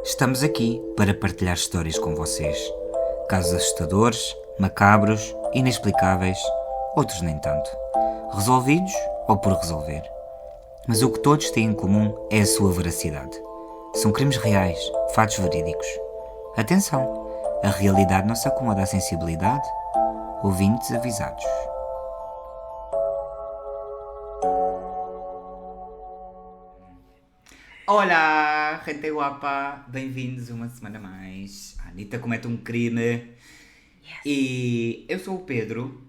Estamos aqui para partilhar histórias com vocês. Casos assustadores, macabros, inexplicáveis, outros nem tanto. Resolvidos ou por resolver. Mas o que todos têm em comum é a sua veracidade. São crimes reais, fatos verídicos. Atenção, a realidade não se acomoda à sensibilidade. Ouvintes avisados. Olá, gente guapa, bem-vindos uma semana mais. A Anitta comete um crime. E eu sou o Pedro.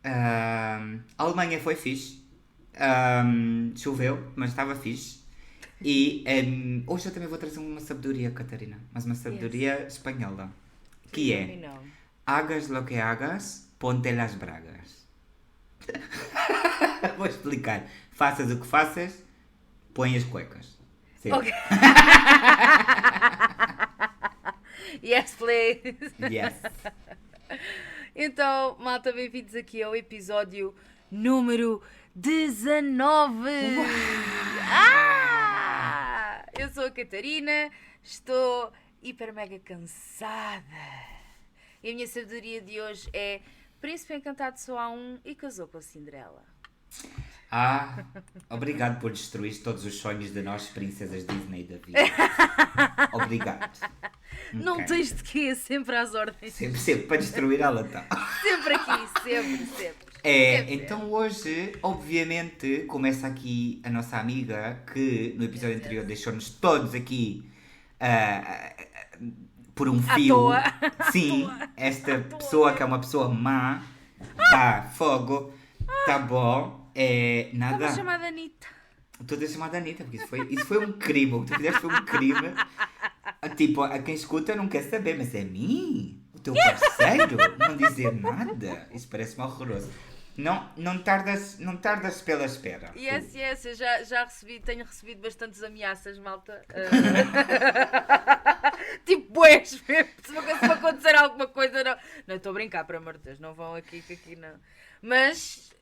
A Alemanha foi fixe. Choveu, mas estava fixe. E hoje eu também vou trazer uma sabedoria, Catarina, mas uma sabedoria espanhola. Que é: hagas lo que hagas, ponte las bragas. Vou explicar. Faças o que faças, põe as cuecas. Ok. Yes, please. Yes. Então, malta, bem-vindos aqui ao episódio número 19. Eu sou a Catarina, estou hiper mega cansada. E a minha sabedoria de hoje é: príncipe encantado só há um e casou com a Cinderela. Obrigado por destruir todos os sonhos de nós, princesas Disney da vida. Obrigado. Não Ok. tens de quê, sempre às ordens. Sempre para destruir ela, tá? Sempre aqui, sempre. Então hoje, obviamente, começa aqui a nossa amiga que no episódio anterior deixou-nos todos aqui por um fio. toa. Sim, esta pessoa que é uma pessoa má. Fogo. Tá bom. Nada. Estava chamada Anitta. Estou a chamar de Anitta, porque isso foi um crime. O que tu fizeste foi um crime. Tipo, a quem escuta não quer saber, mas é mim? O teu parceiro? Não dizer nada? Isso parece-me horroroso. Não tardas pela espera. Yes, eu já tenho recebido bastantes ameaças, malta. Tipo, bués, se me acontecer alguma coisa, não. Não, estou a brincar, por amor de Deus, não vão aqui, que aqui não. Mas...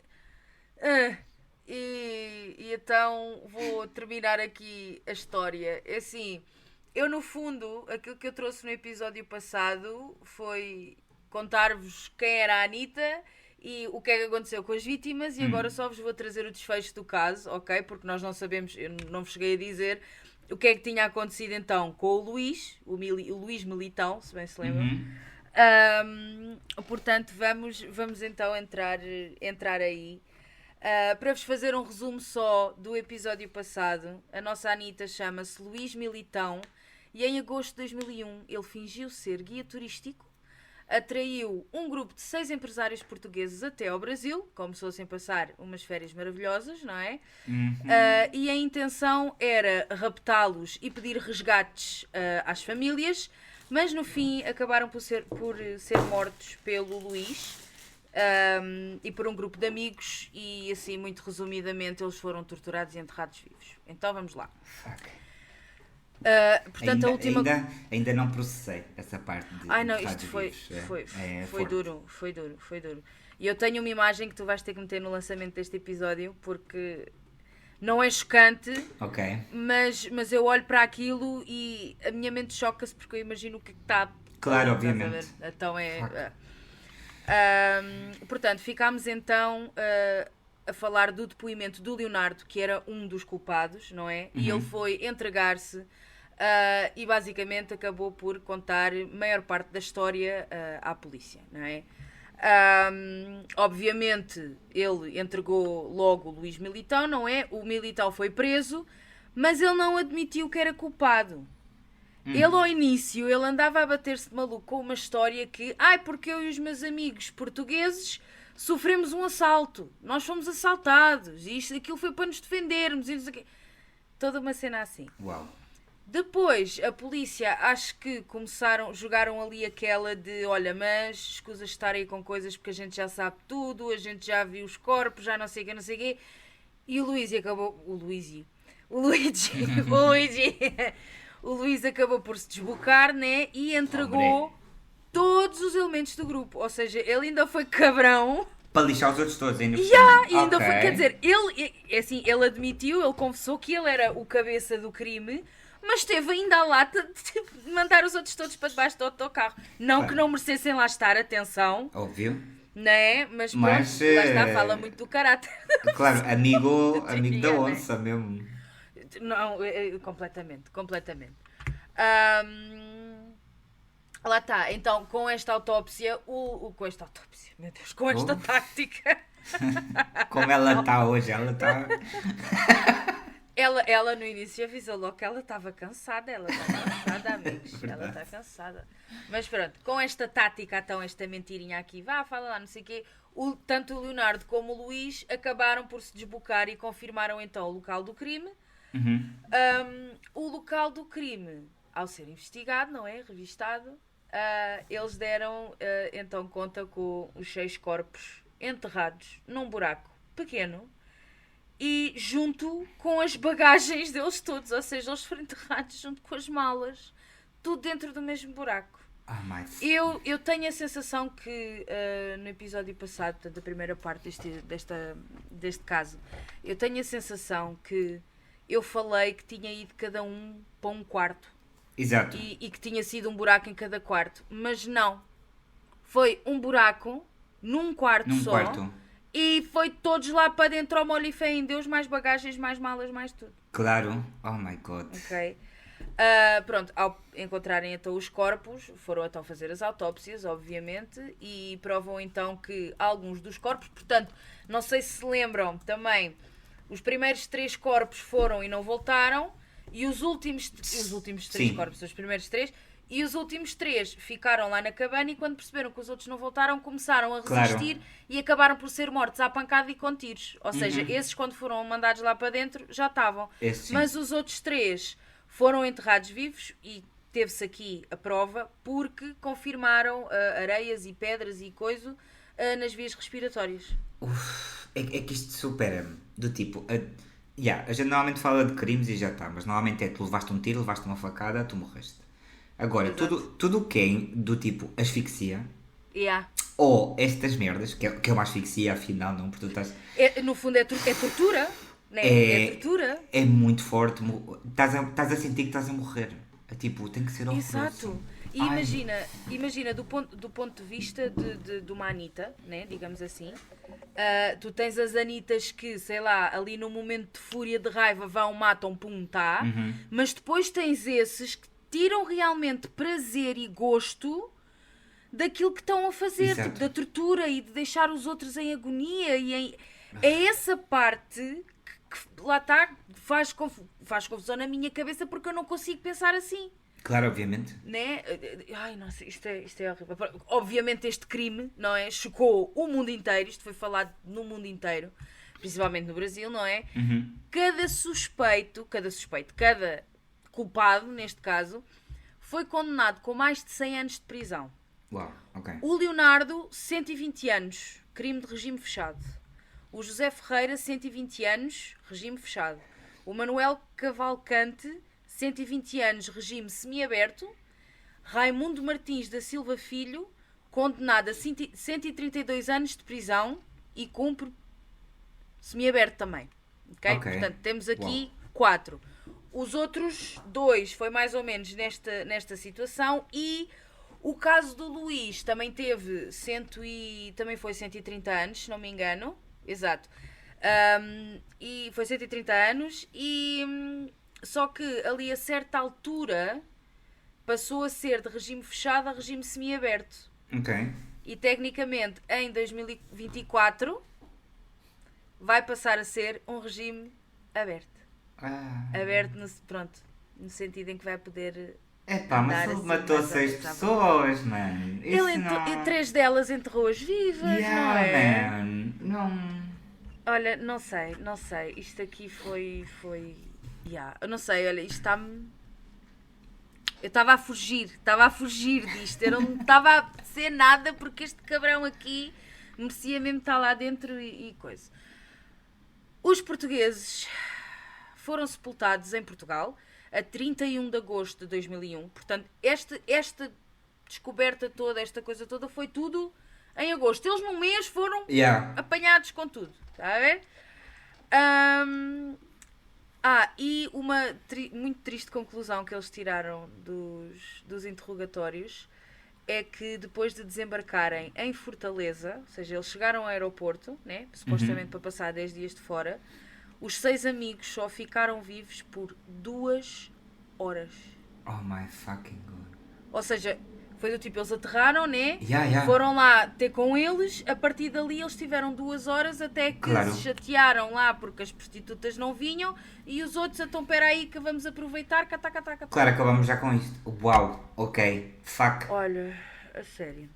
E então vou terminar aqui a história. É assim, eu no fundo, aquilo que eu trouxe no episódio passado foi contar-vos quem era a Anitta e o que é que aconteceu com as vítimas, e agora só vos vou trazer o desfecho do caso, ok? Porque nós não sabemos, eu não vos cheguei a dizer o que é que tinha acontecido então com o Luís, o Luís Militão, se bem se lembram. Portanto, vamos então entrar aí. Para vos fazer um resumo só do episódio passado, a nossa Anitta chama-se Luís Militão e em agosto de 2001 ele fingiu ser guia turístico, atraiu um grupo de 6 empresários portugueses até ao Brasil, como se fossem passar umas férias maravilhosas, não é? E a intenção era raptá-los e pedir resgates às famílias, mas no fim acabaram por ser mortos pelo Luís. E por um grupo de amigos, e assim, muito resumidamente, eles foram torturados e enterrados vivos. Então vamos lá. Portanto, ainda não processei essa parte de não, isto foi duro. E eu tenho uma imagem que tu vais ter que meter no lançamento deste episódio, porque não é chocante, mas eu olho para aquilo e a minha mente choca-se, porque eu imagino o que está. Claro, obviamente. Então portanto, ficámos então a falar do depoimento do Leonardo, que era um dos culpados, não é? E ele foi entregar-se e basicamente acabou por contar a maior parte da história à polícia, não é? Obviamente ele entregou logo o Luís Militão, não é? O Militão foi preso, mas ele não admitiu que era culpado. Ele ao início, ele andava a bater-se de maluco com uma história que, porque eu e os meus amigos portugueses sofremos um assalto, nós fomos assaltados, e aquilo foi para nos defendermos, e toda uma cena assim. Uau. Depois, a polícia, acho que jogaram ali aquela de, olha, mas escusas de estar aí com coisas porque a gente já sabe tudo, a gente já viu os corpos, já não sei o quê, e o Luís o Luís acabou por se desbocar, né? E entregou todos os elementos do grupo. Ou seja, ele ainda foi cabrão. Para lixar os outros todos ainda. E ainda foi, quer dizer, ele admitiu, ele confessou que ele era o cabeça do crime, mas teve ainda a lata de mandar os outros todos para debaixo do autocarro. Não Claro. que não merecessem lá estar, atenção, Óbvio. não é? Mas pronto, Mas, lá está, fala muito do caráter. Claro, amigo da Né? onça mesmo. Não, completamente, completamente. Lá está, então com esta autópsia, meu Deus, com esta Oh. tática, Como ela está hoje, ela está... ela no início avisou logo que ela estava cansada, amigos, ela Verdade. está cansada. Mas pronto, com esta tática, então, esta mentirinha aqui, fala lá, não sei o quê, tanto o Leonardo como o Luís acabaram por se desbocar e confirmaram então o local do crime. Uhum. O local do crime, ao ser investigado, não é? Revistado, eles deram então conta com os 6 corpos enterrados num buraco pequeno e junto com as bagagens deles todos, ou seja, eles foram enterrados junto com as malas, tudo dentro do mesmo buraco. Ah, mas... Eu tenho a sensação que no episódio passado, portanto, a primeira parte deste caso, eu tenho a sensação que eu falei que tinha ido cada um para um quarto Exato. e que tinha sido um buraco em cada quarto, mas não. Foi um buraco num quarto Num só quarto. e foi todos lá para dentro ao molho e fé em Deus, mais bagagens, mais malas, mais tudo. Claro. Oh my God. Ok? Pronto, ao encontrarem então os corpos, foram então fazer as autópsias, obviamente, e provam então que alguns dos corpos, portanto, não sei se se lembram também, os primeiros 3 corpos foram e não voltaram, e os últimos 3 Sim. corpos, os primeiros 3, e os últimos 3 ficaram lá na cabana e quando perceberam que os outros não voltaram, começaram a Claro. resistir e acabaram por ser mortos à pancada e com tiros. Ou seja, esses quando foram mandados lá para dentro já estavam. Esse sim. Mas os outros 3 foram enterrados vivos e teve-se aqui a prova porque confirmaram areias e pedras e coisa nas vias respiratórias. É que isto supera-me. Do tipo... a gente normalmente fala de crimes e já está. Mas normalmente é tu levaste um tiro, levaste uma facada, tu morreste. Agora, Exato. tudo o que é do tipo asfixia... Yeah. Ou estas merdas, que é uma asfixia, afinal não, porque tu estás... No fundo é tortura, né? É- É tortura. É muito forte, estás a sentir que estás a morrer. É tipo, tem que ser horroroso. Exato. E Ai. imagina do ponto de vista de uma Anitta, né, digamos assim, tu tens as Anitas que, sei lá, ali no momento de fúria, de raiva, vão, matam, pum, tá, mas depois tens esses que tiram realmente prazer e gosto daquilo que estão a fazer, Exato. tipo, da tortura e de deixar os outros em agonia é essa parte que lá está, faz confusão na minha cabeça porque eu não consigo pensar assim. Claro, obviamente. Né? Ai, nossa, isto é horrível. Obviamente este crime, não é? Chocou o mundo inteiro, isto foi falado no mundo inteiro, principalmente no Brasil, não é? Cada culpado, neste caso, foi condenado com mais de 100 anos de prisão. Uau, ok. O Leonardo, 120 anos, crime de regime fechado. O José Ferreira, 120 anos, regime fechado. O Manuel Cavalcante, 120 anos, regime semiaberto. Raimundo Martins da Silva Filho, condenado a 132 anos de prisão e cumpre semiaberto também. Ok? Ok. Portanto, temos aqui 4. Os outros 2 foi mais ou menos nesta situação e o caso do Luís também teve também foi 130 anos, se não me engano. Exato. E foi 130 anos e só que ali a certa altura passou a ser de regime fechado a regime semiaberto. Ok. E tecnicamente em 2024 vai passar a ser um regime aberto. Aberto no sentido em que vai poder Epá, mas andar ele assim, matou mais ou 6 menos à pessoas, mano. Isso Ele não... 3 delas enterrou-as vivas, não é? man. Não... Olha, não sei. Isto aqui foi... Eu não sei, olha, isto está-me... Eu estava a fugir disto. Eu não estava a dizer nada porque este cabrão aqui merecia mesmo estar lá dentro e coisa. Os portugueses foram sepultados em Portugal a 31 de agosto de 2001. Portanto, esta descoberta toda, esta coisa toda, foi tudo em agosto. Eles num mês foram Yeah. apanhados com tudo. Está a ver? E uma muito triste conclusão que eles tiraram dos interrogatórios é que depois de desembarcarem em Fortaleza, ou seja, eles chegaram ao aeroporto, né, supostamente para passar 10 dias de fora, os 6 amigos só ficaram vivos por 2 horas. Oh my fucking god. Ou seja, foi do tipo, eles aterraram, né? Yeah. Foram lá ter com eles, a partir dali eles tiveram 2 horas até que se chatearam lá porque as prostitutas não vinham e os outros, então espera aí que vamos aproveitar, catá. Claro, acabamos já com isto. Uau, ok, fuck. Olha, a sério.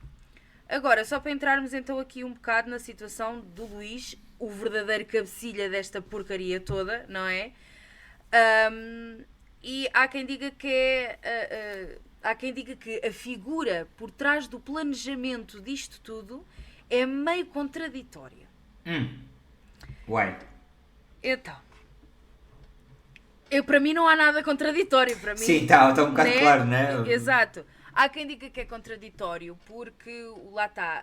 Agora, só para entrarmos então aqui um bocado na situação do Luís, o verdadeiro cabecilha desta porcaria toda, não é? E há quem diga que há quem diga que a figura por trás do planejamento disto tudo é meio contraditória. Uai. Então, para mim não há nada contraditório. Para mim, sim, está um bocado claro, né? Exato. Há quem diga que é contraditório porque lá está,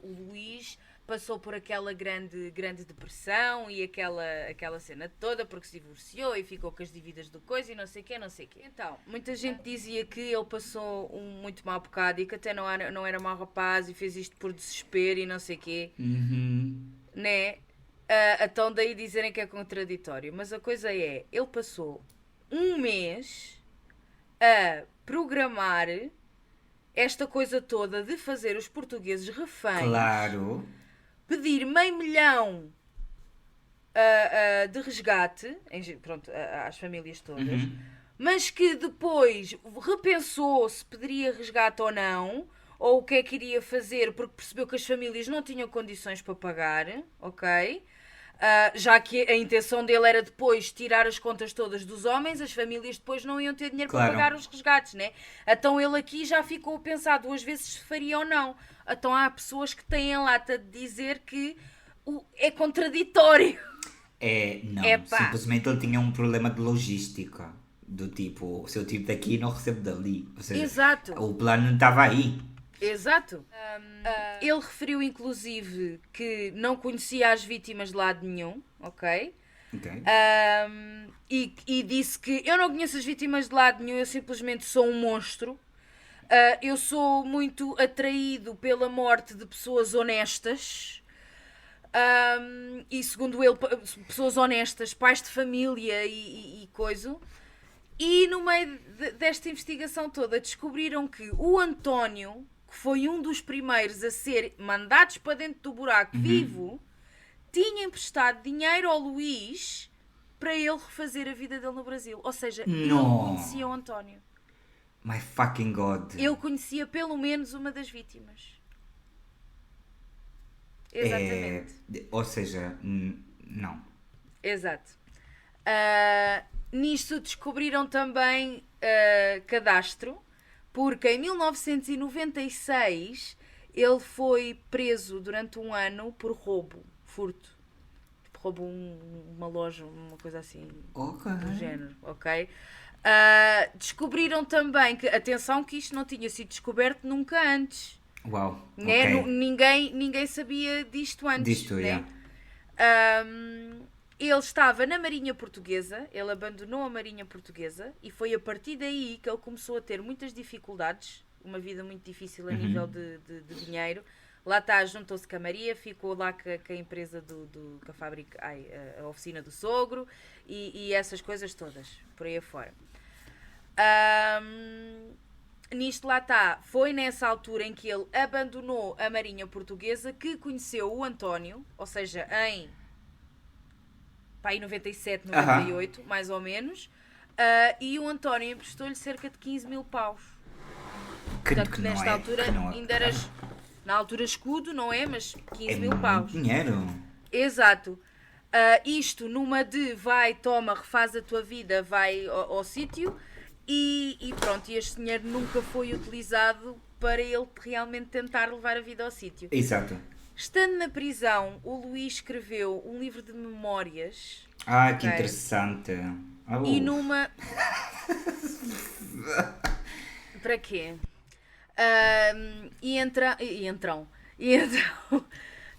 o Luís passou por aquela grande depressão e aquela cena toda porque se divorciou e ficou com as dívidas do coisa e não sei o quê. Então, muita gente dizia que ele passou um muito mau bocado e que até não era mau rapaz e fez isto por desespero e não sei o quê. Né? Então daí dizerem que é contraditório. Mas a coisa é, ele passou um mês a programar esta coisa toda de fazer os portugueses reféns. Claro. Pedir $500 mil de resgate, às famílias todas, mas que depois repensou se pediria resgate ou não, ou o que é que iria fazer, porque percebeu que as famílias não tinham condições para pagar, ok? Já que a intenção dele era depois tirar as contas todas dos homens, as famílias depois não iam ter dinheiro para pagar os resgates, né? Então ele aqui já ficou a pensar 2 vezes se faria ou não. Então há pessoas que têm a lata de dizer que é contraditório. Não, simplesmente ele tinha um problema de logística. Do tipo, se eu tiro daqui não recebo dali. Ou seja, exato. O plano não estava aí. Exato. Ele referiu inclusive que não conhecia as vítimas de lado nenhum, ok? E disse que eu não conheço as vítimas de lado nenhum, eu simplesmente sou um monstro. Eu sou muito atraído pela morte de pessoas honestas. E segundo ele, pessoas honestas, pais de família e coisa. E no meio desta investigação toda descobriram que o António, que foi um dos primeiros a ser mandados para dentro do buraco vivo, tinha emprestado dinheiro ao Luís para ele refazer a vida dele no Brasil. Ou seja, ele conhecia o António. My fucking God. Ele conhecia pelo menos uma das vítimas. Exatamente. Ou seja, não. Exato. Nisto descobriram também cadastro, porque em 1996 ele foi preso durante 1 ano por furto. Tipo, roubou uma loja, uma coisa assim do género, ok? Descobriram também que, atenção, que isto não tinha sido descoberto nunca antes. Uau, né? ok. Ninguém sabia disto antes. Disto, né? Ele estava na Marinha Portuguesa, ele abandonou a Marinha Portuguesa e foi a partir daí que ele começou a ter muitas dificuldades, uma vida muito difícil a nível de dinheiro. Lá está, juntou-se com a Maria, ficou lá com a empresa com a fábrica, a oficina do sogro e essas coisas todas, por aí afora. Nisto lá está, foi nessa altura em que ele abandonou a Marinha Portuguesa que conheceu o António, ou seja, em 97, 98, mais ou menos, e o António emprestou-lhe cerca de 15 mil paus. Portanto, nesta altura ainda eras, na altura escudo, não é? Mas 15 mil paus. Dinheiro. Exato. Isto numa de vai, toma, refaz a tua vida, vai ao sítio e pronto, e este dinheiro nunca foi utilizado para ele realmente tentar levar a vida ao sítio. Exato. Estando na prisão, o Luís escreveu um livro de memórias. Que interessante. E numa... Para quê? E então,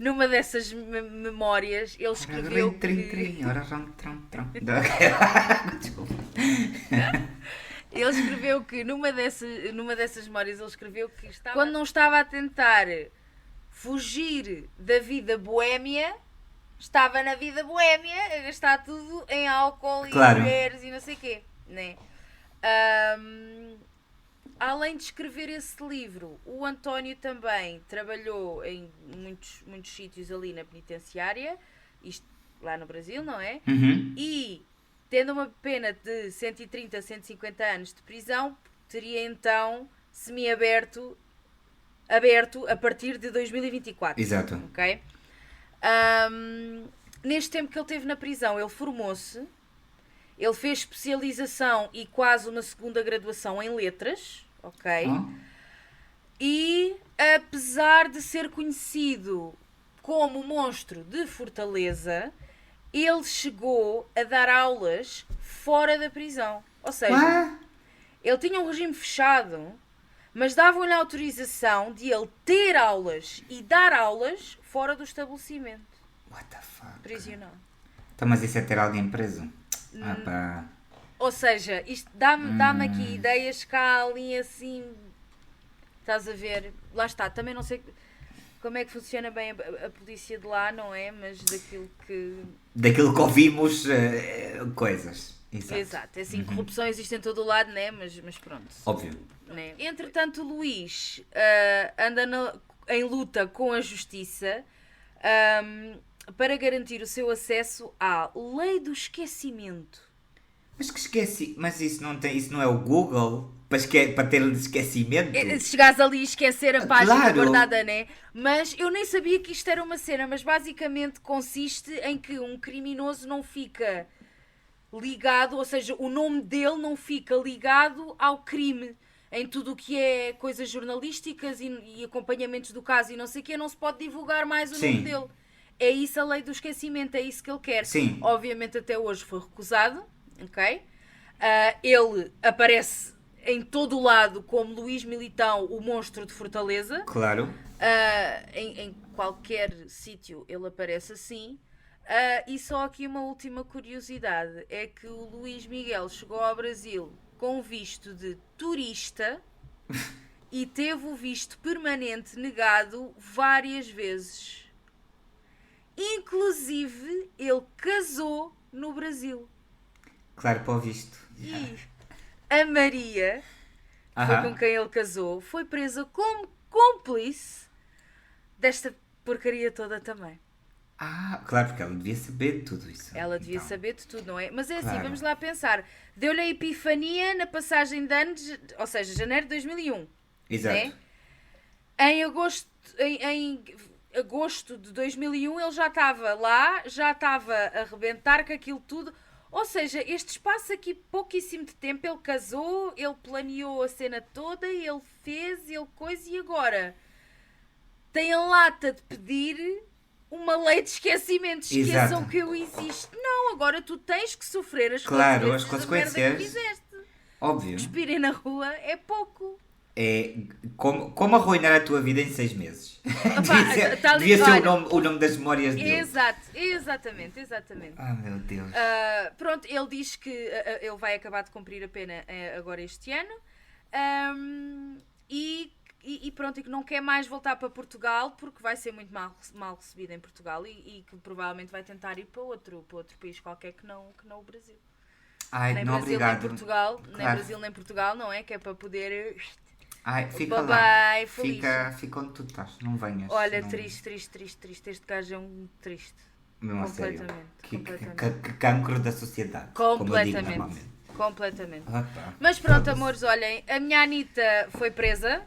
numa dessas memórias, ele escreveu que... Desculpa. Ele escreveu que numa dessas memórias ele escreveu que quando não estava a tentar fugir da vida boémia, estava na vida boémia a gastar tudo em álcool e mulheres e não sei o quê, né? Além de escrever esse livro, o António também trabalhou em muitos sítios ali na penitenciária, isto lá no Brasil, não é? Uhum. E tendo uma pena de 130 a 150 anos de prisão, teria então semi-aberto a partir de 2024. Exato. Ok? Neste tempo que ele teve na prisão, ele formou-se, ele fez especialização e quase uma segunda graduação em letras, ok? E apesar de ser conhecido como monstro de Fortaleza, ele chegou a dar aulas fora da prisão. Ou seja, ele tinha um regime fechado, mas davam-lhe a autorização de ele ter aulas e dar aulas fora do estabelecimento. What the fuck? Prisional. Então, mas isso é ter alguém preso? Pá. Ou seja, isto dá-me aqui ideias cá ali assim. Estás a ver? Lá está, também não sei como é que funciona bem a polícia de lá, não é? Mas daquilo que ouvimos, coisas. Exato. É assim, corrupção existe em todo o lado, né? Mas pronto. Óbvio. Né? Entretanto, o Luís anda em luta com a justiça para garantir o seu acesso à lei do esquecimento. Mas que esqueci? Mas isso não é o Google? Para ter esquecimento? Se chegares ali e esquecer a página guardada, né? Mas eu nem sabia que isto era uma cena, mas basicamente consiste em que um criminoso não fica ligado, ou seja, o nome dele não fica ligado ao crime. Em tudo o que é coisas jornalísticas e acompanhamentos do caso e não sei o quê, não se pode divulgar mais o nome dele. É isso a lei do esquecimento, é isso que ele quer. Sim. Obviamente até hoje foi recusado, ok? Ele aparece em todo o lado como Luís Militão, o monstro de Fortaleza. Claro. Em qualquer sítio ele aparece assim. E só aqui uma última curiosidade, é que o Luís Miguel chegou ao Brasil com visto de turista e teve o visto permanente negado várias vezes. Inclusive, ele casou no Brasil. Claro, para o visto. E a Maria, foi com quem ele casou, foi presa como cúmplice desta porcaria toda também. Claro, porque ela devia saber de tudo isso. Ela devia saber de tudo, não é? Mas é assim, Claro. vamos lá pensar. Deu-lhe a epifania na passagem de anos, ou seja, janeiro de 2001. Exato. Né? Em agosto de 2001 ele já estava lá, já estava a arrebentar com aquilo tudo. Ou seja, este espaço aqui, pouquíssimo de tempo, ele casou, ele planeou a cena toda, ele fez, ele coisa, e agora tem a lata de pedir uma lei de esquecimento. Esqueçam Exato. que eu existo. Não, agora tu tens que sofrer as consequências. da merda que fizeste. Óbvio. Cuspirem na rua é pouco. É como arruinar a tua vida em 6 meses. Opa, devia ser o nome das memórias dele. Exatamente. Meu Deus. Pronto, ele diz que ele vai acabar de cumprir a pena agora este ano. E pronto, e que não quer mais voltar para Portugal porque vai ser muito mal recebido em Portugal e que provavelmente vai tentar ir para outro país qualquer que não o Brasil. Nem não, Brasil, obrigado. nem Portugal, Claro. nem Brasil, nem Portugal, não é? Que é para poder... Fica bye, lá. feliz. Fica onde tu estás, não venhas. Olha, não... triste. Este gajo é um triste. Mesmo a sério. Completamente. Que cancro da sociedade. Como eu digo normalmente. Completamente. Pá. Mas pronto, amores, olhem, a minha Anitta foi presa.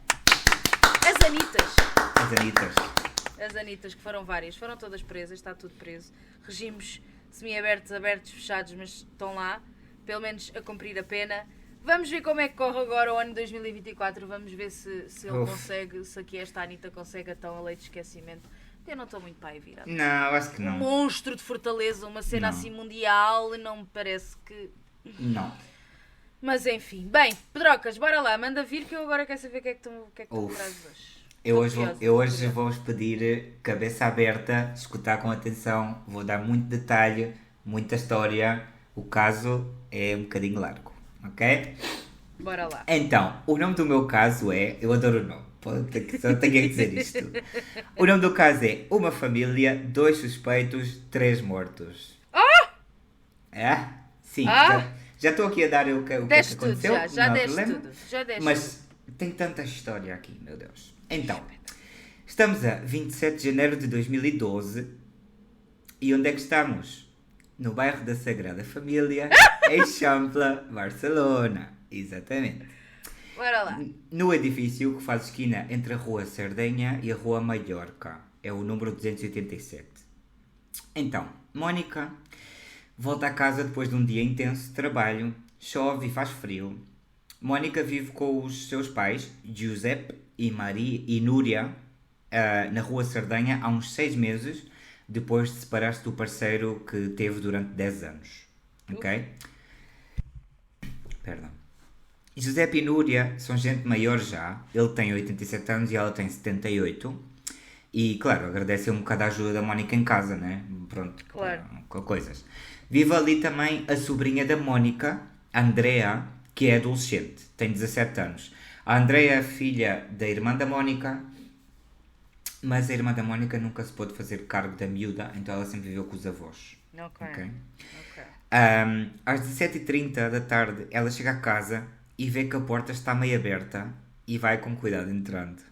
As Anitas, que foram várias, foram todas presas, está tudo preso. Regimes semi-abertos, abertos, fechados, mas estão lá, pelo menos a cumprir a pena. Vamos ver como é que corre agora o ano 2024, vamos ver se ele consegue, se aqui esta Anitta consegue então a lei de esquecimento. Eu não estou muito para aí virado. Não, acho que não. Um monstro de Fortaleza, uma cena assim mundial, não me parece que... Não. Mas enfim, bem, Pedrocas, bora lá, manda vir que eu agora quero saber o que é que tu me trazes hoje. Estou hoje curiosa. vou-vos pedir cabeça aberta, escutar com atenção, vou dar muito detalhe, muita história. O caso é um bocadinho largo, ok? Bora lá. Então, o nome do meu caso é. Eu adoro o nome, só tenho que dizer isto. O nome do caso é Uma Família, Dois Suspeitos, Três Mortos. É? Sim, Ah! já estou aqui a dar o que é que Deste tudo aconteceu, já não há deste problema. tudo. Já deste tudo. Mas tem tanta história aqui, meu Deus. Então, estamos a 27 de janeiro de 2012 e onde é que estamos? No bairro da Sagrada Família, em Champla, Barcelona. Exatamente. Bora lá. No edifício que faz esquina entre a Rua Sardenha e a Rua Mallorca. É o número 287. Então, Mónica volta a casa depois de um dia intenso de trabalho, chove e faz frio. Mónica vive com os seus pais, Giuseppe e Maria e Núria, na Rua Sardenha há uns 6 meses, depois de separar-se do parceiro que teve durante 10 anos. Ok? Perdão. Giuseppe e Núria são gente maior já. Ele tem 87 anos e ela tem 78. E, claro, agradecem um bocado a ajuda da Mónica em casa, né? Pronto, Claro. com coisas. Vive ali também a sobrinha da Mónica, Andrea, que é adolescente, tem 17 anos. A Andrea é filha da irmã da Mónica, mas a irmã da Mónica nunca se pôde fazer cargo da miúda, então ela sempre viveu com os avós. Ok. Ok? Ok. Às 17h30 da tarde, ela chega a casa e vê que a porta está meio aberta e vai com cuidado entrando.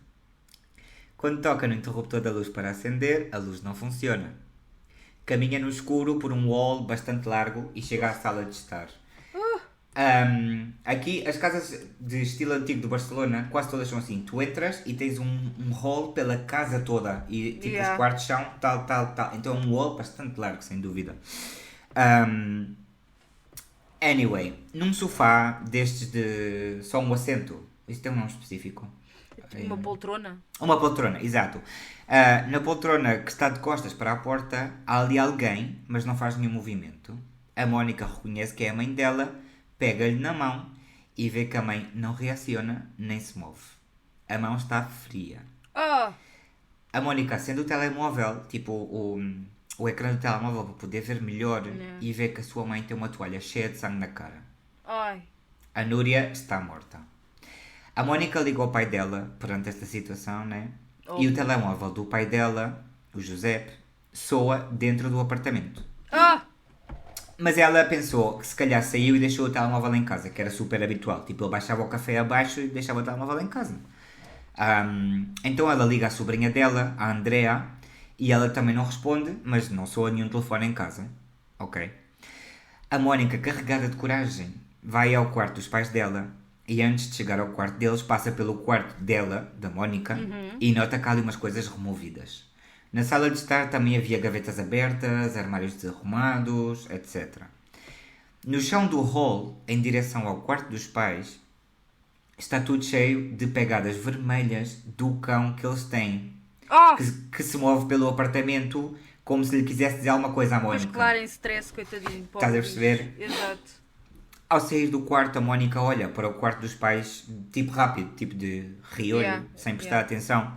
Quando toca no interruptor da luz para acender, a luz não funciona. Caminha no escuro por um hall bastante largo e chega à sala de estar. Aqui, as casas de estilo antigo de Barcelona, quase todas são assim. Tu entras e tens um hall pela casa toda. E tipo, Yeah. os quartos são tal. Então é um hall bastante largo, sem dúvida. Anyway, num sofá destes de só um assento. Isto tem um nome específico. Uma poltrona. Uma poltrona, exato. Na poltrona que está de costas para a porta, há ali alguém, mas não faz nenhum movimento. A Mónica reconhece que é a mãe dela, pega-lhe na mão e vê que a mãe não reaciona nem se move. A mão está fria. Oh! A Mónica acende o telemóvel, tipo o ecrã do telemóvel para poder ver melhor e vê que a sua mãe tem uma toalha cheia de sangue na cara. Ai. A Núria está morta. A Mónica ligou ao pai dela perante esta situação, né? E o telemóvel do pai dela, o Giuseppe, soa dentro do apartamento. Ah! Mas ela pensou que se calhar saiu e deixou o telemóvel em casa, que era super habitual. Tipo, ele baixava o café abaixo e deixava o telemóvel em casa. Então ela liga à sobrinha dela, a Andrea, e ela também não responde, mas não soa nenhum telefone em casa. Ok. A Mónica, carregada de coragem, vai ao quarto dos pais dela e antes de chegar ao quarto deles passa pelo quarto dela, da Mónica, e nota que há ali umas coisas removidas. Na sala de estar também havia gavetas abertas, armários desarrumados, etc. No chão do hall, em direção ao quarto dos pais, está tudo cheio de pegadas vermelhas do cão que eles têm, Oh! que se move pelo apartamento como se lhe quisesse dizer alguma coisa à Pois Mónica. claro, em stress, coitadinho. Estás a perceber? Exato. Ao sair do quarto, a Mónica olha para o quarto dos pais, tipo rápido, tipo de riolho, Yeah, sem prestar yeah. atenção,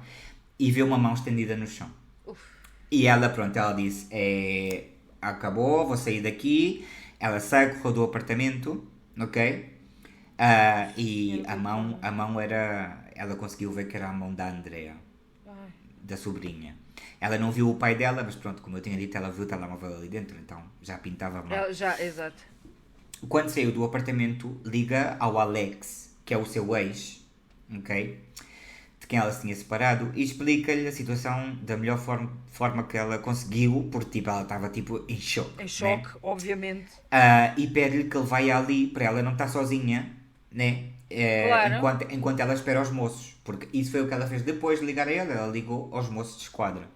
e vê uma mão estendida no chão. Uf. E ela, pronto, ela disse, acabou, vou sair daqui. Ela sai, correu do apartamento, ok? E a mão era, ela conseguiu ver que era a mão da Andrea, Ai. da sobrinha. Ela não viu o pai dela, mas pronto, como eu tinha dito, ela viu o telemóvel ali dentro, então já pintava mal. Já, exato. Quando saiu do apartamento, liga ao Alex, que é o seu ex, ok? De quem ela se tinha separado, e explica-lhe a situação da melhor forma que ela conseguiu, porque tipo, ela estava tipo em choque. Em choque, obviamente. E pede-lhe que ele vá ali para ela não estar sozinha, né? Claro. Enquanto ela espera os moços. Porque isso foi o que ela fez depois de ligar a ela. Ela ligou aos moços de esquadra.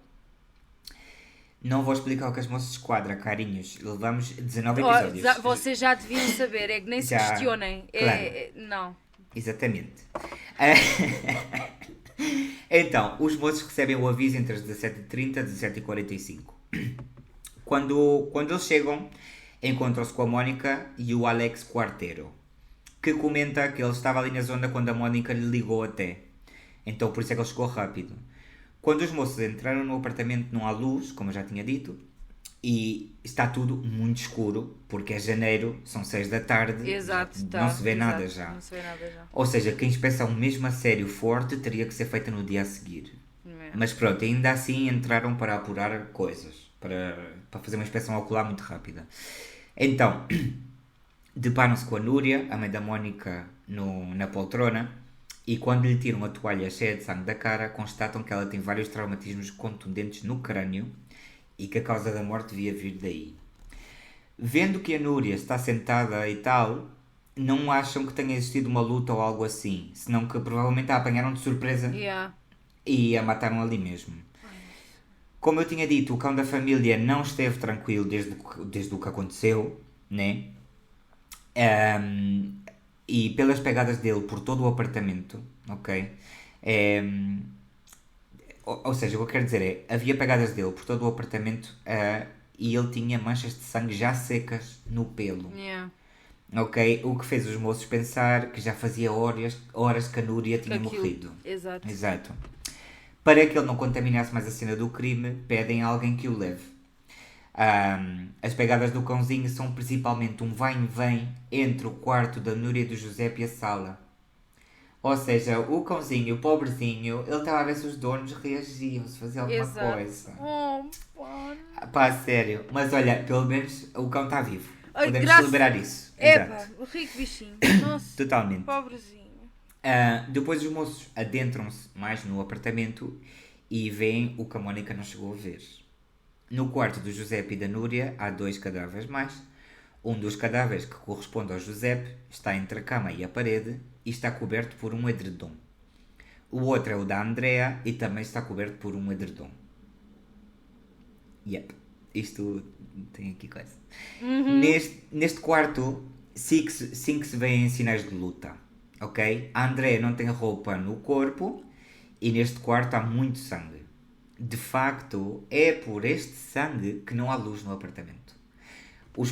Não vou explicar o que é os moços de esquadra, carinhos. Levamos 19 episódios. Vocês já deviam saber, é que nem se Já, questionem. claro. Não. Exatamente. Então, os moços recebem o aviso entre as 17h30 e 17h45. Quando eles chegam, encontram-se com a Mónica e o Alex Quartero, que comenta que ele estava ali na zona quando a Mónica lhe ligou até. Então por isso é que ele chegou rápido. Quando os moços entraram no apartamento não há luz, como eu já tinha dito, e está tudo muito escuro, porque é janeiro, são 6 da tarde, Exato, tá. não se vê Exato, nada já. Não se vê nada já. Ou seja, que a inspeção mesmo a sério forte teria que ser feita no dia a seguir. É. Mas pronto, ainda assim entraram para apurar coisas, para fazer uma inspeção ocular muito rápida. Então, deparam-se com a Núria, a mãe da Mónica, na poltrona, e quando lhe tiram a toalha cheia de sangue da cara, constatam que ela tem vários traumatismos contundentes no crânio e que a causa da morte devia vir daí. Vendo que a Núria está sentada e tal, não acham que tenha existido uma luta ou algo assim, senão que provavelmente a apanharam de surpresa Yeah. e a mataram ali mesmo. Como eu tinha dito, o cão da família não esteve tranquilo desde o que aconteceu, né? E pelas pegadas dele por todo o apartamento, ok? Ou seja, o que eu quero dizer é, havia pegadas dele por todo o apartamento e ele tinha manchas de sangue já secas no pelo. Yeah. Ok? O que fez os moços pensar que já fazia horas que a Núria tinha morrido. Exato. Exato. Para que ele não contaminasse mais a cena do crime, pedem a alguém que o leve. As pegadas do cãozinho são principalmente um vai e vem entre o quarto da Núria e do Giuseppe e a sala. Ou seja, o cãozinho, o pobrezinho, ele estava a ver se os donos reagiam, se fazia alguma Exato. coisa. Oh, pá. Pá, sério. Mas olha, pelo menos o cão está vivo. Ai, Podemos graças- celebrar isso. Epá, Exato. o rico bichinho. Nossa, Totalmente. pobrezinho. Depois os moços adentram-se mais no apartamento e veem o que a Mónica não chegou a ver. No quarto do Giuseppe e da Núria há 2 cadáveres mais. Um dos cadáveres, que corresponde ao Giuseppe, está entre a cama e a parede e está coberto por um edredom. O outro é o da Andrea e também está coberto por um edredom. Yep, isto tem aqui coisa. Neste quarto, sim que se vêem sinais de luta. Ok? A Andrea não tem roupa no corpo e neste quarto há muito sangue. De facto, é por este sangue que não há luz no apartamento. Os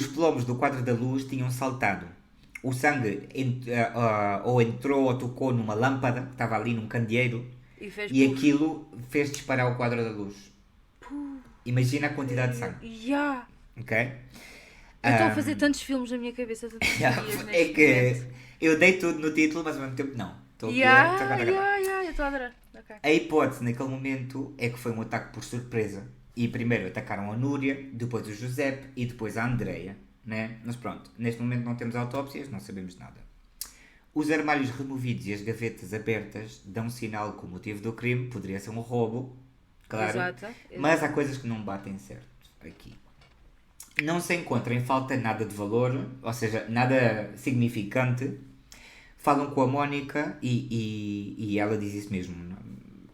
plomos do quadro da luz tinham saltado. O sangue ou entrou ou tocou numa lâmpada que estava ali num candeeiro e aquilo fez disparar o quadro da luz. Imagina a quantidade de sangue. Yeah. Ok? Eu estou a fazer tantos filmes na minha cabeça, tantos dias É neste que momento. eu dei tudo no título, mas ao mesmo tempo não. Estou aqui Yeah, a gravar. eu estou a adorar. Ok. A hipótese naquele momento é que foi um ataque por surpresa. E primeiro atacaram a Núria, depois o Giuseppe e depois a Andrea. Né? Mas pronto, neste momento não temos autópsias, não sabemos nada. Os armários removidos e as gavetas abertas dão sinal que o motivo do crime poderia ser um roubo. Claro. Exato. Mas há coisas que não batem certo aqui. Não se encontra em falta nada de valor, ou seja, nada significante. Falam com a Mónica e ela diz isso mesmo.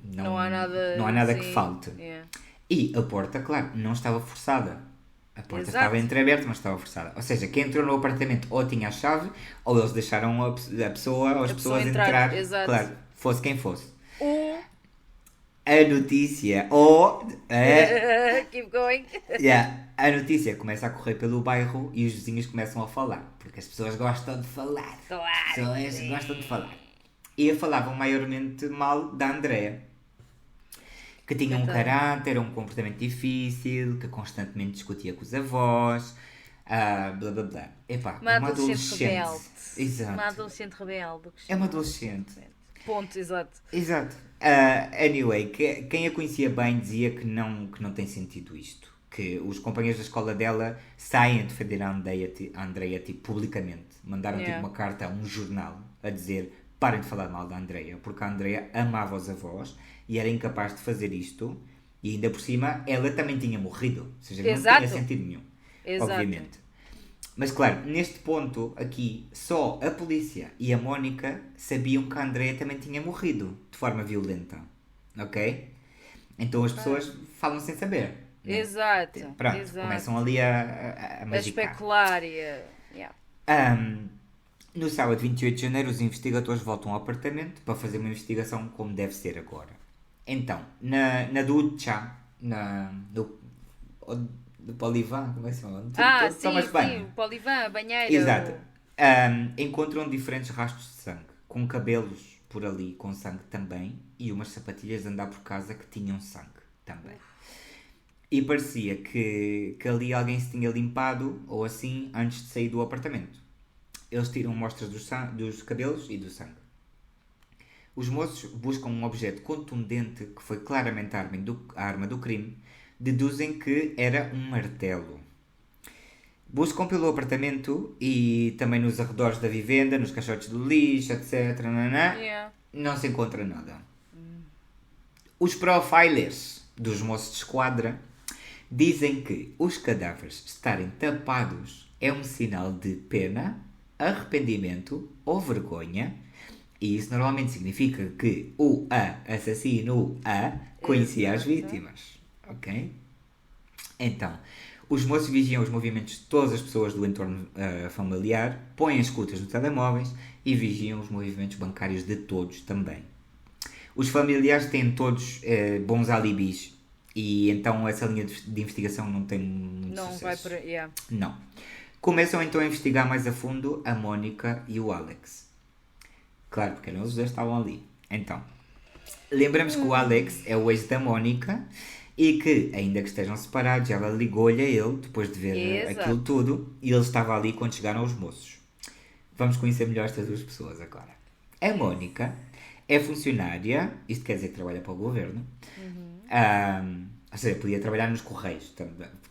Não há nada, não há nada que sim. falte. Yeah. E a porta, claro, não estava forçada. A porta Exato. estava entreaberta, mas estava forçada. Ou seja, quem entrou no apartamento ou tinha a chave, ou eles deixaram a pessoa ou as pessoas entrar. exato. Claro, fosse quem fosse. Ou... A notícia, Keep going. a notícia começa a correr pelo bairro e os vizinhos começam a falar. Porque as pessoas gostam de falar. Claro. As pessoas gostam de falar. E falavam maiormente mal da Andrea. Que tinha um caráter, um comportamento difícil, que constantemente discutia com os avós, blá blá blá. Epá, Uma adolescente rebelde. Exato. Uma adolescente rebelde. É uma adolescente. Ponto, exato. Exato. Anyway, quem a conhecia bem dizia que não tem sentido isto. Que os companheiros da escola dela saem a defender a Andrea tipo, publicamente. Mandaram tipo, uma carta a um jornal a dizer parem de falar mal da Andrea, porque a Andrea amava os avós e era incapaz de fazer isto. E ainda por cima, ela também tinha morrido. Ou seja, não tinha sentido nenhum. Exato. Obviamente. Mas claro, neste ponto aqui, só a polícia e a Mónica sabiam que a Andrea também tinha morrido de forma violenta. Ok? Então as pessoas falam sem saber. Né? Exato. Pronto, exato. começam ali a A magicar. especular e a... No sábado 28 de janeiro, os investigadores voltam ao apartamento para fazer uma investigação como deve ser agora. Então, na ducha, do Polivan, como é que se chama? Sim, o Polivan, a banheira. Exato. Encontram diferentes rastros de sangue, com cabelos por ali com sangue também e umas sapatilhas de andar por casa que tinham sangue também. E parecia que ali alguém se tinha limpado ou assim antes de sair do apartamento. Eles tiram amostras dos cabelos e do sangue. Os moços buscam um objeto contundente que foi claramente a arma do crime. Deduzem que era um martelo. Buscam pelo apartamento e também nos arredores da vivenda, nos caixotes do lixo, etc. Yeah. Não se encontra nada. Os profilers dos moços de esquadra dizem que os cadáveres estarem tapados é um sinal de pena, arrependimento ou vergonha. E isso normalmente significa que o assassino conhecia as vítimas. Ok? Então, os moços vigiam os movimentos de todas as pessoas do entorno familiar, põem as escutas no telemóveis e vigiam os movimentos bancários de todos também. Os familiares têm todos bons alibis e então essa linha de investigação não tem muito Não sucesso. vai por aí. Yeah. Não. Começam então a investigar mais a fundo a Mónica e o Alex. Claro, porque eles dois estavam ali. Então, lembramos que o Alex é o ex da Mónica e que, ainda que estejam separados, ela ligou-lhe a ele depois de ver Exato. aquilo tudo e ele estava ali quando chegaram os moços. Vamos conhecer melhor estas duas pessoas agora. A Mónica é funcionária, isto quer dizer que trabalha para o governo, ou seja, podia trabalhar nos Correios, para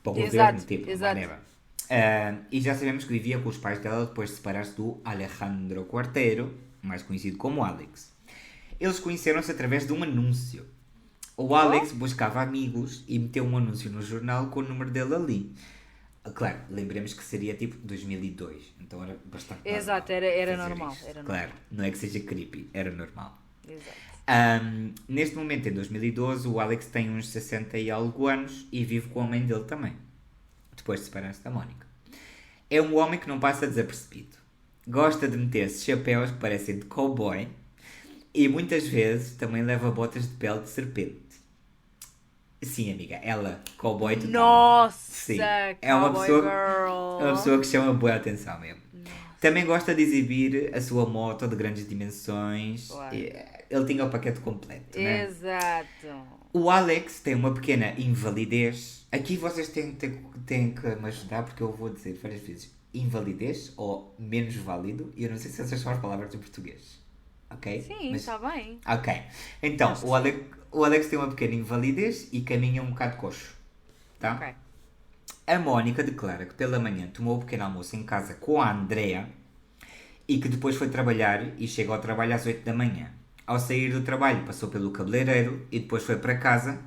o governo, tipo, whatever. E já sabemos que vivia com os pais dela depois de separar-se do Alejandro Quarteiro, mais conhecido como Alex. Eles conheceram-se através de um anúncio. O Alex buscava amigos e meteu um anúncio no jornal com o número dele ali. Claro, lembremos que seria tipo 2002, então era bastante normal. Exato, era fazer normal, isto. era normal. Claro, não é que seja creepy, era normal. Exato. Neste momento, em 2012, o Alex tem uns 60 e algo anos e vive com a mãe dele também, depois de separar-se da Mónica. É um homem que não passa desapercebido. Gosta de meter-se chapéus que parecem de cowboy e muitas vezes também leva botas de pele de serpente. Sim, amiga, ela, cowboy total. Nossa, Sim, é uma cowboy pessoa, girl. uma pessoa que chama boa atenção mesmo. Também gosta de exibir a sua moto de grandes dimensões. Claro. Ele tinha o paquete completo, né? Exato. O Alex tem uma pequena invalidez. Aqui vocês têm que me ajudar porque eu vou dizer várias vezes invalidez ou menos válido. E eu não sei se essas são as palavras em português. Ok? Sim, Mas- está bem. Ok. Então, o Alex tem uma pequena invalidez e caminha um bocado coxo. Tá? Ok. A Mónica declara que pela manhã tomou o pequeno almoço em casa com a Andrea e que depois foi trabalhar e chega ao trabalho às 8 da manhã. Ao sair do trabalho passou pelo cabeleireiro e depois foi para casa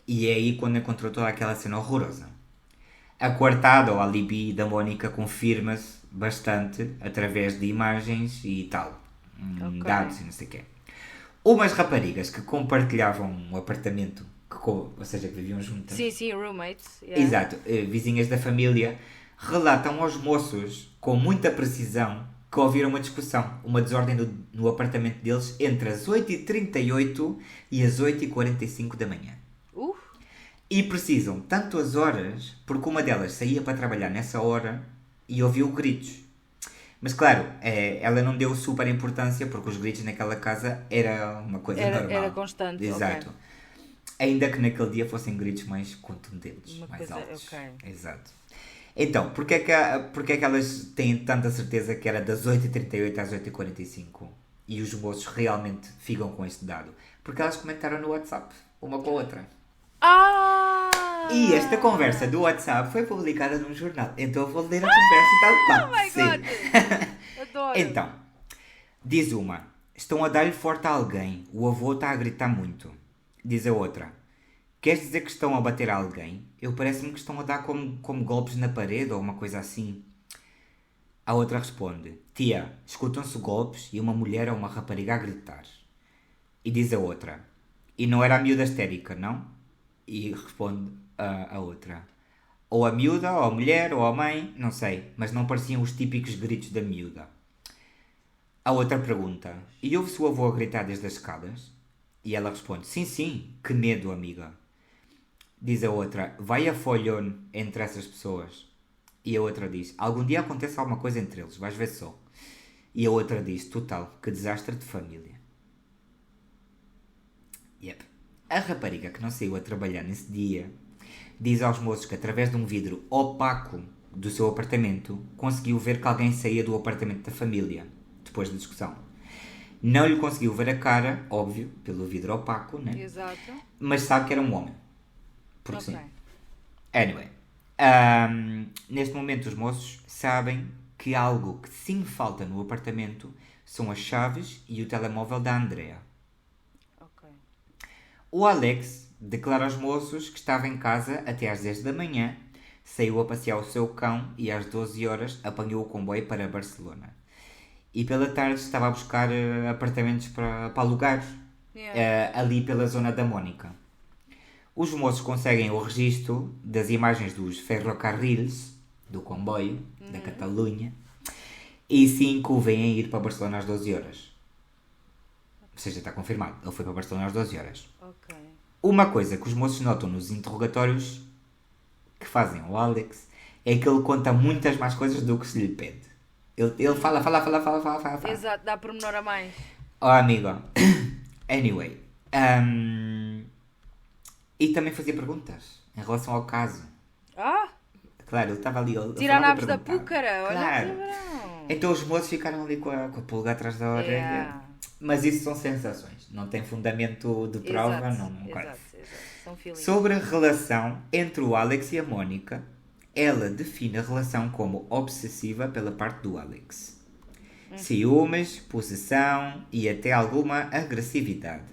e é aí quando encontrou toda aquela cena horrorosa. A coartada ou alibi da Mónica confirma-se bastante através de imagens e tal, Ok. dados e não sei o quê. Umas raparigas que compartilhavam um apartamento, ou seja, que viviam juntas, Sim, roommates. Yeah. exato, vizinhas da família, relatam aos moços, com muita precisão, que ouviram uma discussão, uma desordem no apartamento deles entre as 8h38 e as 8h45 da manhã. E precisam tanto as horas, porque uma delas saía para trabalhar nessa hora e ouviu gritos. Mas claro, ela não deu super importância, porque os gritos naquela casa era uma coisa normal. Era constante, Exato. ok. Ainda que naquele dia fossem gritos mais contundentes, Uma mais coisa- altos. ok. Exato. Então, porque é que elas têm tanta certeza que era das 8h38 às 8h45 e os moços realmente ficam com este dado? Porque elas comentaram no WhatsApp, uma com a outra. E esta conversa do WhatsApp foi publicada num jornal. Então eu vou ler a conversa tal qual. Oh my God! Adoro! Então, diz uma: estão a dar-lhe forte a alguém. O avô está a gritar muito. Diz a outra: queres dizer que estão a bater a alguém? Eu parece-me que estão a dar como golpes na parede ou uma coisa assim. A outra responde: tia, escutam-se golpes e uma mulher ou uma rapariga a gritar. E diz a outra: e não era a miúda histérica, não? E responde a outra: ou a miúda, ou a mulher, ou a mãe, não sei, mas não pareciam os típicos gritos da miúda. A outra pergunta: e ouve-se o avô a gritar desde as escadas? E ela responde: sim, que medo, amiga. Diz a outra: vai a folhone entre essas pessoas. E a outra diz: algum dia acontece alguma coisa entre eles, vais ver só. E a outra diz: total, que desastre de família. Yep. A rapariga que não saiu a trabalhar nesse dia diz aos moços que através de um vidro opaco do seu apartamento conseguiu ver que alguém saía do apartamento da família, depois da discussão. Não lhe conseguiu ver a cara, óbvio, pelo vidro opaco, né? Exato. Mas sabe que era um homem. Porque Ok. sim. Anyway. Neste momento os moços sabem que algo que sim falta no apartamento são as chaves e o telemóvel da Andrea. Ok. O Alex declara aos moços que estava em casa até às 10 da manhã, saiu a passear o seu cão e às 12 horas apanhou o comboio para Barcelona. E pela tarde estava a buscar apartamentos para alugar, Yeah. ali pela zona da Mónica. Os moços conseguem o registro das imagens dos ferrocarriles, do comboio, da Catalunha, e sim que o veem ir para Barcelona às 12 horas. Ou seja, está confirmado, ele foi para Barcelona às 12 horas. Ok. Uma coisa que os moços notam nos interrogatórios que fazem ao Alex é que ele conta muitas mais coisas do que se lhe pede. Ele fala. Exato, dá pormenor a mais. Oh, amigo. Anyway. E também fazia perguntas em relação ao caso. Ah! Claro, ele estava ali. Ele Tirar falava e naves da perguntava. púcara, olha Claro. que verão. Então os moços ficaram ali com a pulga atrás da orelha. Yeah. Mas isso são sensações. Não tem fundamento de prova. Exato, Não coisa. exato. São feelings. Sobre a relação entre o Alex e a Mónica, ela define a relação como obsessiva pela parte do Alex. Ciúmes, possessão e até alguma agressividade.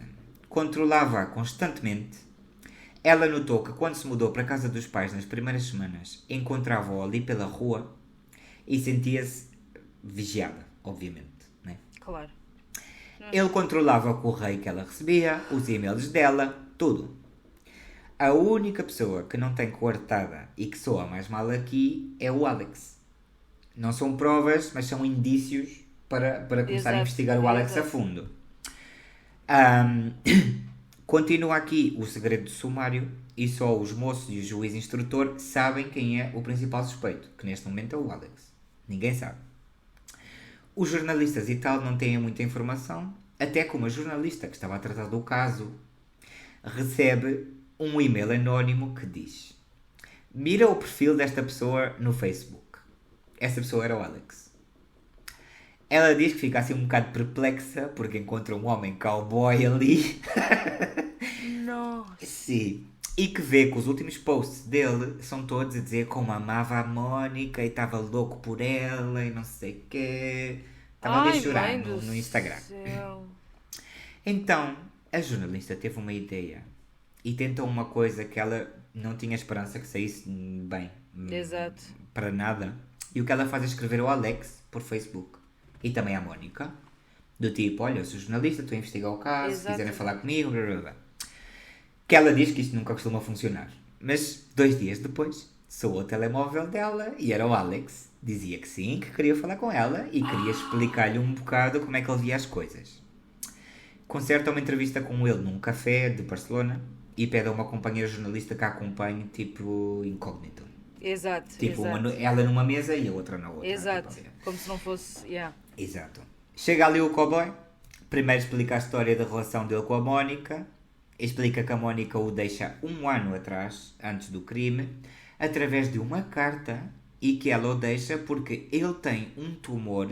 Controlava-a constantemente. Ela notou que quando se mudou para a casa dos pais nas primeiras semanas, encontrava-o ali pela rua e sentia-se vigiada, obviamente. Né? Claro. Ele controlava o correio que ela recebia, os e-mails dela, tudo. A única pessoa que não tem coartada e que soa mais mal aqui é o Alex. Não são provas, mas são indícios para começar Exato, a investigar o Alex exato. a fundo. Continua aqui o segredo do sumário e só os moços e o juiz instrutor sabem quem é o principal suspeito, que neste momento é o Alex. Ninguém sabe. Os jornalistas e tal não têm muita informação, até que uma jornalista que estava a tratar do caso recebe um e-mail anónimo que diz: mira o perfil desta pessoa no Facebook. Essa pessoa era o Alex. Ela diz que fica assim um bocado perplexa porque encontra um homem cowboy ali. Nossa. Sim. E que vê que os últimos posts dele são todos a dizer como amava a Mónica e estava louco por ela e não sei o quê. Estava ali a chorar mãe do no Instagram. céu. Então, a jornalista teve uma ideia e tentou uma coisa que ela não tinha esperança que saísse bem. Exato. Para nada. E o que ela faz é escrever ao Alex por Facebook. E também à Mónica. Do tipo, olha, eu sou jornalista, estou a investigar o caso, se Exato. quiserem falar comigo, blá, blá, blá. Que ela diz que isto nunca costuma funcionar. Mas 2 dias depois, soou o telemóvel dela e era o Alex. Dizia que sim, que queria falar com ela e queria explicar-lhe um bocado como é que ele via as coisas. Concerta uma entrevista com ele num café de Barcelona e pede a uma companheira jornalista que a acompanhe, tipo, incógnito. Exato. Tipo, exato. ela numa mesa e a outra na outra. Exato. Tipo, Como se não fosse. Yeah. exato. Chega ali o cowboy, primeiro explica a história da relação dele com a Mónica, explica que a Mónica o deixa 1 ano atrás, antes do crime, através de uma carta e que ela o deixa porque ele tem um tumor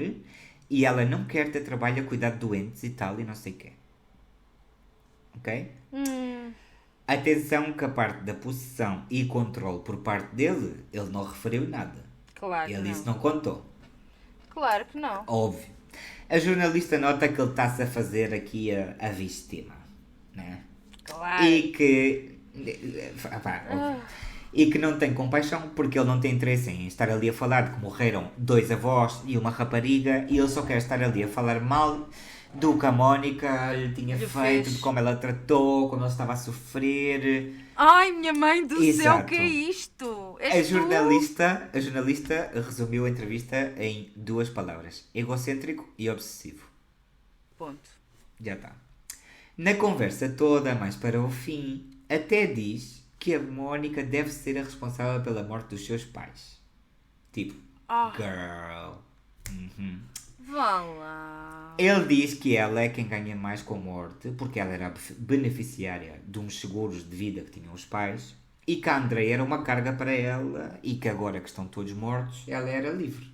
e ela não quer ter trabalho a cuidar de doentes e tal e não sei o quê. Ok? Atenção que a parte da possessão e controle por parte dele, ele não referiu nada. Claro que Ele não. isso não contou. Claro que não. Óbvio. A jornalista nota que ele está-se a fazer aqui a vítima, né? Claro. E que... óbvio. E que não tem compaixão porque ele não tem interesse em estar ali a falar de que morreram 2 avós e uma rapariga e ele só quer estar ali a falar mal do que a Mónica lhe tinha Lhe feito, fez. de como ela tratou, como ele estava a sofrer. Ai, minha mãe do céu, Exato. o que é isto? A És tu? jornalista resumiu a entrevista em 2 palavras: egocêntrico e obsessivo. Ponto. Já está. Na conversa toda, mais para o fim, até diz que a Mónica deve ser a responsável pela morte dos seus pais. Tipo, girl. Vá lá. Ele diz que ela é quem ganha mais com a morte, porque ela era a beneficiária de uns seguros de vida que tinham os pais, e que a Andrea era uma carga para ela, e que agora que estão todos mortos, ela era livre.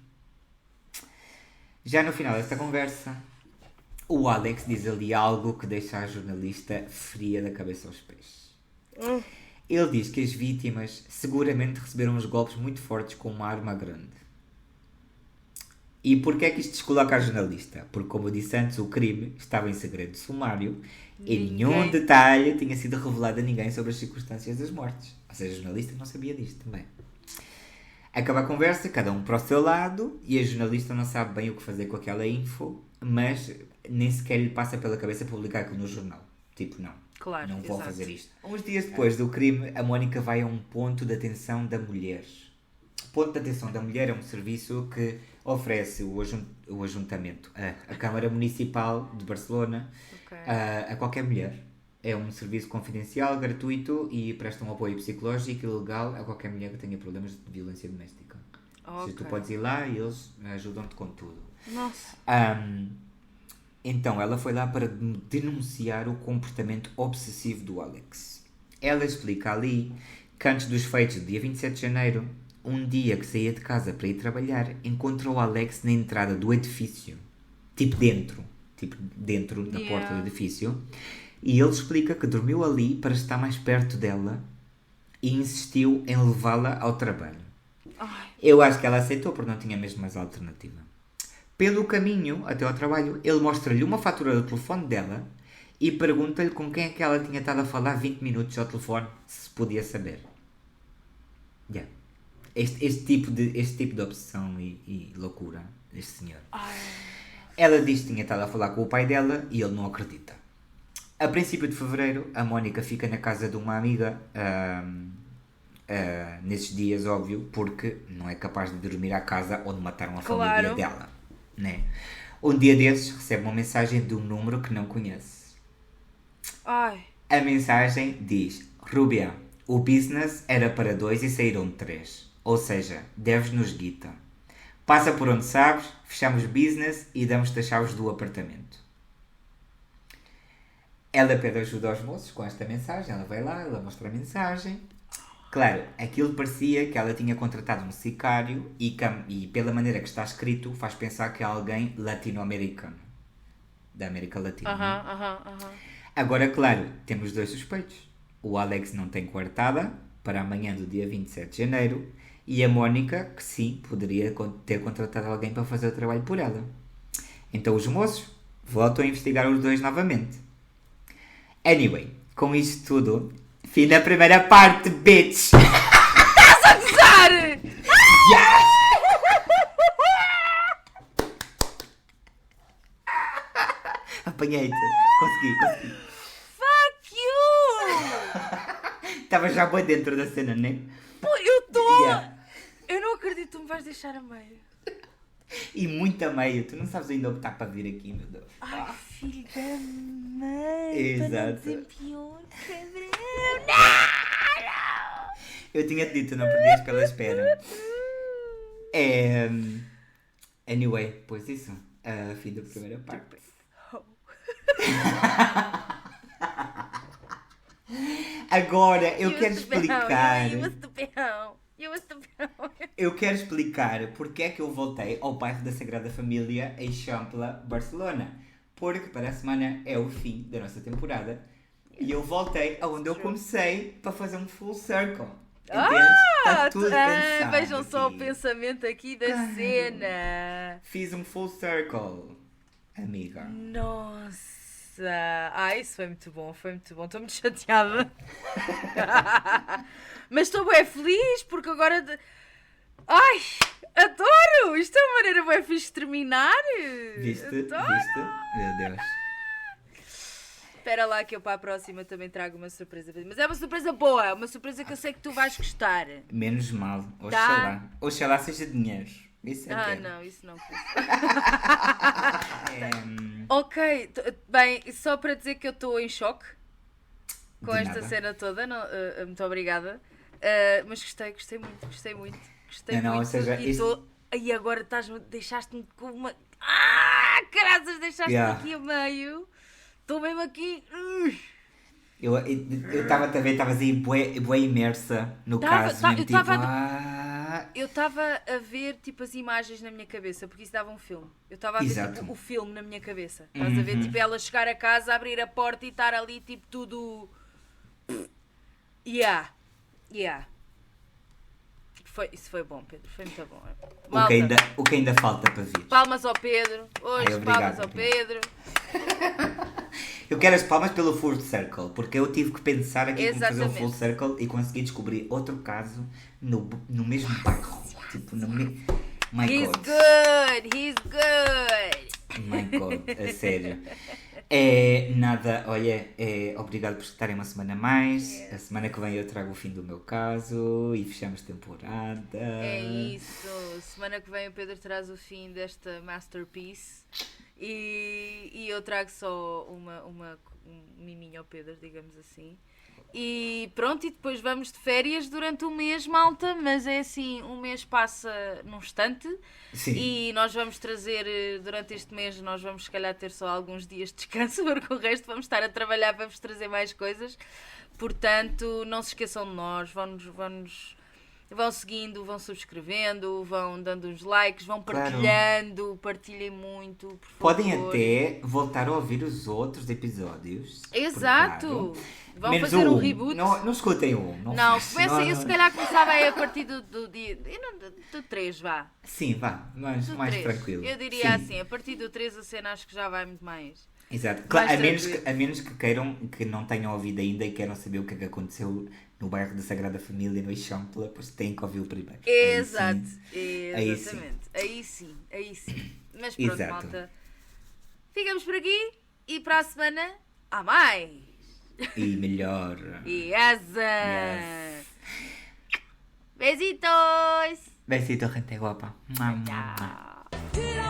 Já no final desta conversa, o Alex diz ali algo que deixa a jornalista fria da cabeça aos pés. Ele diz que as vítimas seguramente receberam uns golpes muito fortes com uma arma grande. E porquê é que isto descoloca a jornalista? Porque, como eu disse antes, o crime estava em segredo sumário e nenhum detalhe tinha sido revelado a ninguém sobre as circunstâncias das mortes. Ou seja, a jornalista não sabia disto também. Acaba a conversa, cada um para o seu lado, e a jornalista não sabe bem o que fazer com aquela info, mas nem sequer lhe passa pela cabeça publicar aquilo no jornal. Tipo, não. Claro, Não vou exato. fazer isto. Uns dias depois do crime, a Mónica vai a um ponto de atenção da mulher. O ponto de atenção da mulher é um serviço que oferece o ajuntamento, a Câmara Municipal de Barcelona, Ok. a qualquer mulher. É um serviço confidencial, gratuito e presta um apoio psicológico e legal a qualquer mulher que tenha problemas de violência doméstica. Ou seja, tu Ok. podes ir lá e eles ajudam-te com tudo. Nossa. Então, ela foi lá para denunciar o comportamento obsessivo do Alex. Ela explica ali que antes dos feitos do dia 27 de janeiro, um dia que saía de casa para ir trabalhar, encontrou o Alex na entrada do edifício. Tipo dentro da porta do edifício. E ele explica que dormiu ali para estar mais perto dela e insistiu em levá-la ao trabalho. Ai. Eu acho que ela aceitou porque não tinha mesmo mais alternativa. Pelo caminho até ao trabalho, ele mostra-lhe uma fatura do telefone dela e pergunta-lhe com quem é que ela tinha estado a falar 20 minutos ao telefone, se podia saber. Yeah. Este tipo de obsessão e loucura deste senhor. Ela diz que tinha estado a falar com o pai dela e ele não acredita. A princípio de fevereiro, a Mónica fica na casa de uma amiga nesses dias, óbvio, porque não é capaz de dormir à casa onde mataram a família dela. Né? Um dia desses recebe uma mensagem de um número que não conhece. Ai. A mensagem diz: Rúbia, o business era para 2 e saíram 3. Ou seja, deves-nos guita. Passa por onde sabes, fechamos business e damos-te as chaves do apartamento. Ela pede ajuda aos moços com esta mensagem. Ela vai lá, ela mostra a mensagem. Claro, aquilo parecia que ela tinha contratado um sicário e pela maneira que está escrito faz pensar que é alguém latino-americano. Da América Latina. Né? Agora, claro, temos 2 suspeitos. O Alex não tem coartada para amanhã do dia 27 de janeiro e a Mónica, que sim, poderia ter contratado alguém para fazer o trabalho por ela. Então os moços voltam a investigar os 2 novamente. Anyway, com isto tudo, fim da primeira parte, bitch! Estás a gozar! Yes! Apanhei-te. Consegui. Fuck you! Estava já bem dentro da cena, né? Pô, eu estou... Yeah. Eu não acredito que tu me vais deixar a meio. E muito a meio. Tu não sabes ainda o que está para vir aqui, meu Deus. Ai, filho da mãe. Exato. Para não dizer pior, cabrão. Eu tinha-te dito, não perdias pela espera. Anyway, pois isso. Fim da primeira parte. Agora, eu quero explicar. Eu quero explicar porque é que eu voltei ao bairro da Sagrada Família em Champla, Barcelona. Porque para a semana é o fim da nossa temporada e eu voltei aonde eu comecei para fazer um full circle. Entendes? Está tudo pensado. Vejam só aqui. o pensamento aqui da cena. Fiz um full circle, amiga. Nossa. Isso foi muito bom, Estou muito chateada. Mas estou bem feliz porque agora... Ai, adoro! Isto é uma maneira bem fixe de terminar. Viste? Adoro. Meu Deus. Espera lá que eu para a próxima também trago uma surpresa para ti. Mas é uma surpresa boa, uma surpresa que eu sei que tu vais gostar. Menos mal. Tá. Oxalá seja dinheiro. Isso é que Não, isso não. é. Ok, bem, só para dizer que eu estou em choque com De esta nada. cena toda, muito obrigada. Mas gostei muito. Não, ou seja, E agora deixaste-me com uma... Caraças, deixaste-me Yeah. aqui a meio. Estou mesmo aqui. Eu estava também, estavas aí bué imersa no Tava- caso, tá- mesmo eu tipo, tava Eu estava a ver tipo as imagens na minha cabeça, porque isso dava um filme. Eu estava a ver Exato. tipo o filme na minha cabeça. Estás a ver? Tipo ela chegar a casa, abrir a porta e estar ali tipo tudo. Yeah. Isso foi bom, Pedro. Foi muito bom. Malta, o que ainda falta para vir. palmas ao Pedro. Hoje, Ai, obrigado, palmas ao obrigado. Pedro. Eu quero as palmas pelo full circle, porque eu tive que pensar aqui como fazer o full Exatamente. circle e consegui descobrir outro caso no mesmo bairro. Tipo, My He's God. He's good. My God, a sério. Nada, olha, obrigado por estarem uma semana a mais. A semana que vem eu trago o fim do meu caso e fechamos temporada. É isso. Semana que vem o Pedro traz o fim desta masterpiece e eu trago só um miminho ao Pedro, digamos assim. E pronto, e depois vamos de férias durante um mês, malta, mas é assim, um mês passa num instante. Sim. E nós vamos trazer, durante este mês, nós vamos se calhar ter só alguns dias de descanso, porque o resto vamos estar a trabalhar para vos trazer mais coisas. Portanto, não se esqueçam de nós, vão seguindo, vão subscrevendo, vão dando uns likes, vão Claro. partilhando, partilhem muito, por favor. Podem até voltar a ouvir os outros episódios. Exato! Claro. Vão Menos fazer o um reboot. Não escutem o 1. Não, comecem, eu se calhar começava aí a partir do dia. Do 3, vá. Sim, vá, mais Do 3. tranquilo. Eu diria Sim. assim, a partir do 3 a cena acho que já vai muito mais. Exato. Claro, mais a menos que queiram, que não tenham ouvido ainda e queiram saber o que é que aconteceu no bairro da Sagrada Família, no Eixampla, pois têm que ouvir o primeiro. Exato, Aí sim. exatamente. Aí sim. Mas pronto, Exato. malta. Ficamos por aqui e para a semana há mais. E melhor. Yes. Besitos. Besito, gente guapa. Tchau.